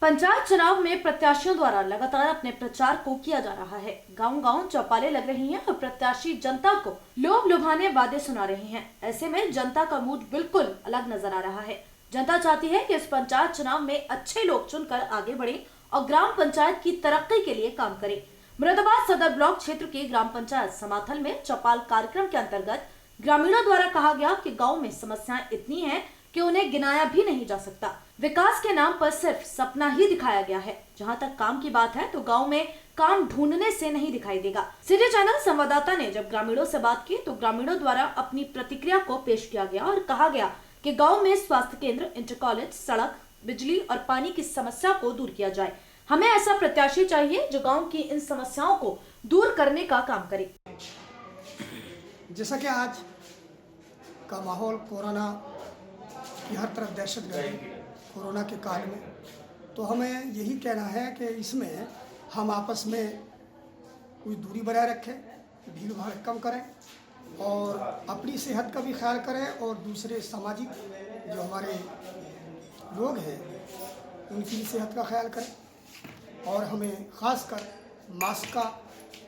पंचायत चुनाव में प्रत्याशियों द्वारा लगातार अपने प्रचार को किया जा रहा है। गांव-गांव चौपालें लग रही हैं और प्रत्याशी जनता को लोभ लुभाने वादे सुना रहे हैं। ऐसे में जनता का मूड बिल्कुल अलग नजर आ रहा है। जनता चाहती है कि इस पंचायत चुनाव में अच्छे लोग चुनकर आगे बढ़े और ग्राम पंचायत की तरक्की के लिए काम करे। मुरादाबाद सदर ब्लॉक क्षेत्र के ग्राम पंचायत समाथल में चौपाल कार्यक्रम के अंतर्गत ग्रामीणों द्वारा कहा गया कि गाँव में समस्याएं इतनी है कि उन्हें गिनाया भी नहीं जा सकता। विकास के नाम पर सिर्फ सपना ही दिखाया गया है। जहां तक काम की बात है तो गांव में काम ढूंढने से नहीं दिखाई देगा। सिटी चैनल संवाददाता ने जब ग्रामीणों से बात की तो ग्रामीणों द्वारा अपनी प्रतिक्रिया को पेश किया गया और कहा गया कि गांव में स्वास्थ्य केंद्र, इंटर कॉलेज, सड़क, बिजली और पानी की समस्या को दूर किया जाए। हमें ऐसा प्रत्याशी चाहिए जो गाँव की इन समस्याओं को दूर करने का काम करे। जैसा कि आज का माहौल कोरोना की हर तरफ दहशतगर्दी कोरोना के काल में, तो हमें यही कहना है कि इसमें हम आपस में कुछ दूरी बनाए रखें, भीड़ भाड़ कम करें और अपनी सेहत का भी ख्याल करें और दूसरे सामाजिक जो हमारे लोग हैं उनकी सेहत का ख्याल करें और हमें ख़ासकर मास्क का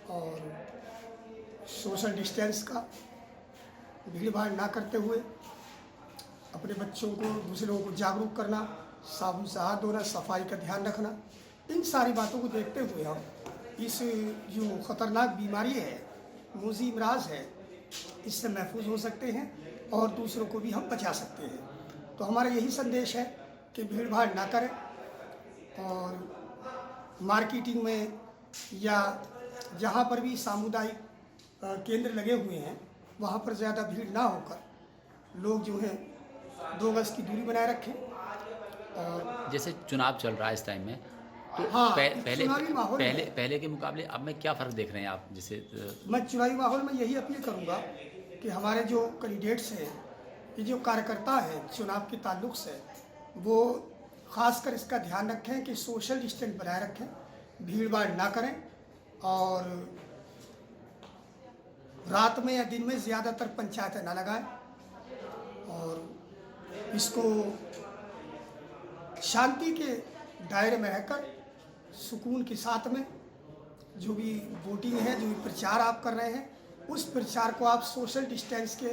और सोशल डिस्टेंस का भीड़ भाड़ ना करते हुए अपने बच्चों को, दूसरे लोगों को जागरूक करना, साबुन से हाथ धोना, सफाई का ध्यान रखना, इन सारी बातों को देखते हुए हम इस जो ख़तरनाक बीमारी है, मूजी इमराज है, इससे महफूज हो सकते हैं और दूसरों को भी हम बचा सकते हैं। तो हमारा यही संदेश है कि भीड़ भाड़ ना करें और मार्केटिंग में या जहाँ पर भी सामुदायिक केंद्र लगे हुए हैं वहाँ पर ज़्यादा भीड़ ना होकर लोग जो हैं 2 गज की दूरी बनाए रखें। और जैसे चुनाव चल रहा है इस टाइम में, तो हाँ, पहले के मुकाबले अब में क्या फ़र्क देख रहे हैं आप? जैसे मैं चुनावी माहौल में यही अपील करूंगा कि हमारे जो कैंडिडेट्स हैं, ये जो कार्यकर्ता हैं चुनाव के ताल्लुक से, वो ख़ासकर इसका ध्यान रखें कि सोशल डिस्टेंस बनाए रखें, भीड़ भाड़ ना करें और रात में या दिन में ज़्यादातर पंचायतें ना लगाएं और इसको शांति के दायरे में रहकर सुकून के साथ में जो भी वोटिंग है, जो भी प्रचार आप कर रहे हैं, उस प्रचार को आप सोशल डिस्टेंस के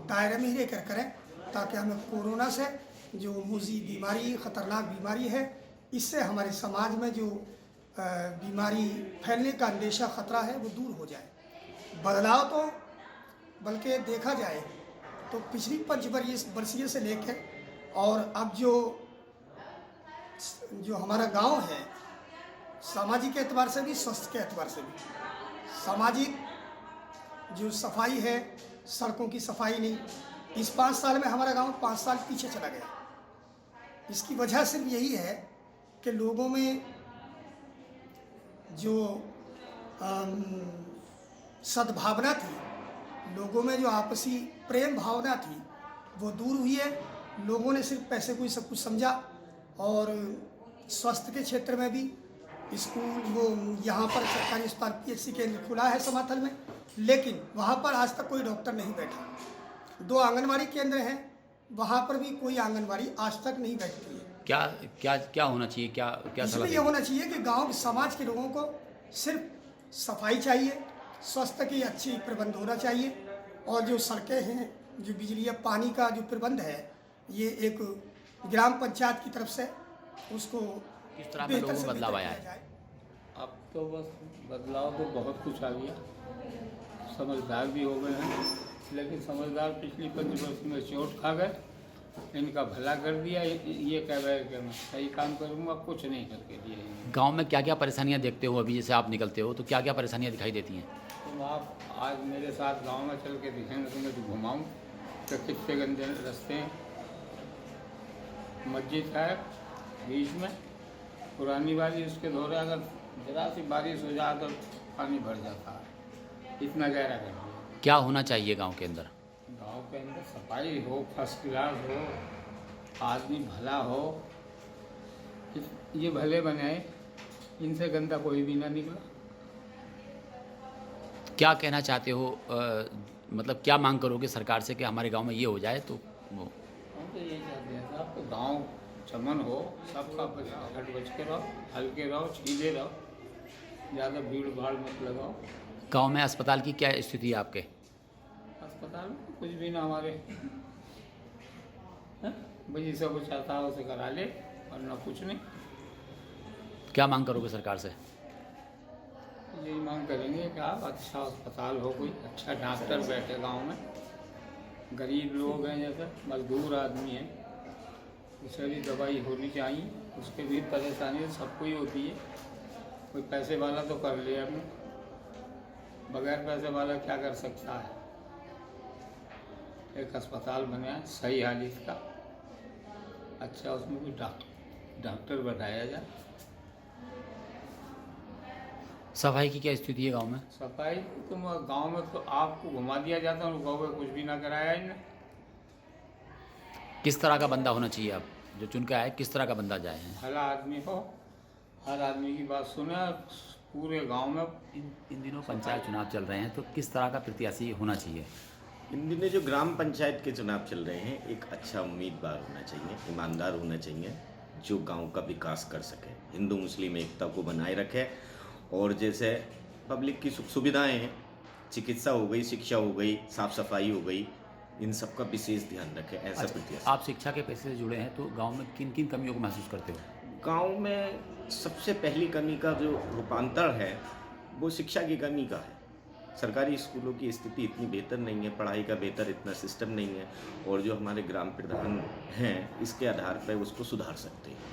दायरे में ही रहकर करें ताकि हमें कोरोना से जो मूजी बीमारी, ख़तरनाक बीमारी है, इससे हमारे समाज में जो बीमारी फैलने का अंदेशा, ख़तरा है, वो दूर हो जाए। बदलाव तो बल्कि देखा जाए तो पिछली 5 वर्षीय से लेकर और अब जो हमारा गांव है, सामाजिक एतबार से भी, स्वास्थ्य के एतबार से भी, सामाजिक जो सफाई है, सड़कों की सफाई नहीं, इस 5 साल में हमारा गांव 5 साल पीछे चला गया। इसकी वजह सिर्फ यही है कि लोगों में जो सद्भावना थी, लोगों में जो आपसी प्रेम भावना थी, वो दूर हुई है। लोगों ने सिर्फ पैसे को ही सब कुछ समझा और स्वास्थ्य के क्षेत्र में भी स्कूल, वो यहाँ पर सरकारी अस्पताल PHC केंद्र खुला है समाथल में, लेकिन वहाँ पर आज तक कोई डॉक्टर नहीं बैठा। 2 आंगनवाड़ी केंद्र हैं, वहाँ पर भी कोई आंगनवाड़ी आज तक नहीं बैठती है। क्या क्या क्या होना चाहिए? क्या इसमें ये होना चाहिए कि गांव समाज के लोगों को सिर्फ सफाई चाहिए, स्वास्थ्य की अच्छी प्रबंध होना चाहिए और जो सड़कें हैं, जो बिजली या पानी का जो प्रबंध है, ये एक ग्राम पंचायत की तरफ से उसको किस तरह में लोगों में बदलाव आया है? अब तो बस बदलाव तो बहुत कुछ आ गया, समझदार भी हो गए हैं, लेकिन समझदार पिछली 5 वर्ष में चोट खा गए। इनका भला कर दिया, ये कह रहे कि मैं सही काम करूँगा, कुछ नहीं करके दिए। गांव में क्या क्या परेशानियां देखते हो? अभी जैसे आप निकलते हो तो क्या क्या परेशानियां दिखाई देती हैं? तो आप आज मेरे साथ गांव में चल के दिखेंगे तो मैं तो घुमाऊँ तो कितने गंदे रास्ते हैं। मस्जिद है बीच में पुरानी वाली, उसके दौरे अगर ज़रा सी बारिश हो जाए तो पानी भर जाता है, इतना गहरा कर दिया। क्या होना चाहिए गाँव के अंदर? गांव के अंदर सफाई हो, फर्स्ट क्लास हो, आदमी भला हो, ये भले बनाए, इनसे गंदा कोई भी ना निकला। क्या कहना चाहते हो? मतलब क्या मांग करोगे सरकार से कि हमारे गांव में ये हो जाए? तो वो हम तो यही चाहते हैं साहब, तो गांव चमन हो, सबका हट बच के रहो, हल्के रहो, सीधे रहो, ज़्यादा भीड़ भाड़ मत लगाओ। गांव में अस्पताल की क्या स्थिति है आपके? अस्पताल में कुछ भी ना हमारे भाई जिसे कुछ चाहता है उसे करा ले, वरना कुछ नहीं। क्या मांग करोगे सरकार से? यही मांग करेंगे कि आप अच्छा अस्पताल हो, कोई अच्छा डॉक्टर बैठे गांव में। गरीब लोग हैं, जैसे मजदूर आदमी हैं, उसे भी दवाई होनी चाहिए, उसके भी परेशानी सबको ही होती है। कोई पैसे वाला तो कर ले अपने, बगैर पैसे वाला क्या कर सकता है। एक अस्पताल बने सही हालत का, अच्छा उसमें कोई डॉक्टर बताया जाए। सफाई की क्या स्थिति है गांव में? सफाई तुम गांव में तो आपको घुमा दिया जाता है, गाँव में कुछ भी ना कराया इन्हें। किस तरह का बंदा होना चाहिए? आप जो चुन के आए, किस तरह का बंदा जाए हैं? भला आदमी हो, हर आदमी की बात सुने, पूरे गांव में। इन दिनों पंचायत चुनाव चल रहे हैं, तो किस तरह का प्रत्याशी होना चाहिए? इन दिनों जो ग्राम पंचायत के चुनाव चल रहे हैं, एक अच्छा उम्मीदवार होना चाहिए, ईमानदार होना चाहिए, जो गांव का विकास कर सके, हिंदू मुस्लिम एकता को बनाए रखे, और जैसे पब्लिक की सुख सुविधाएं हैं, चिकित्सा हो गई, शिक्षा हो गई, साफ सफाई हो गई, इन सब का विशेष ध्यान रखें, ऐसा प्रत्याशी। आप शिक्षा के पेशे से जुड़े हैं, तो गांव में किन किन कमियों को महसूस करते हो? गांव में सबसे पहली कमी का जो रूपांतर है वो शिक्षा की कमी का है। सरकारी स्कूलों की स्थिति इतनी बेहतर नहीं है, पढ़ाई का बेहतर इतना सिस्टम नहीं है, और जो हमारे ग्राम प्रधान हैं इसके आधार पर उसको सुधार सकते हैं।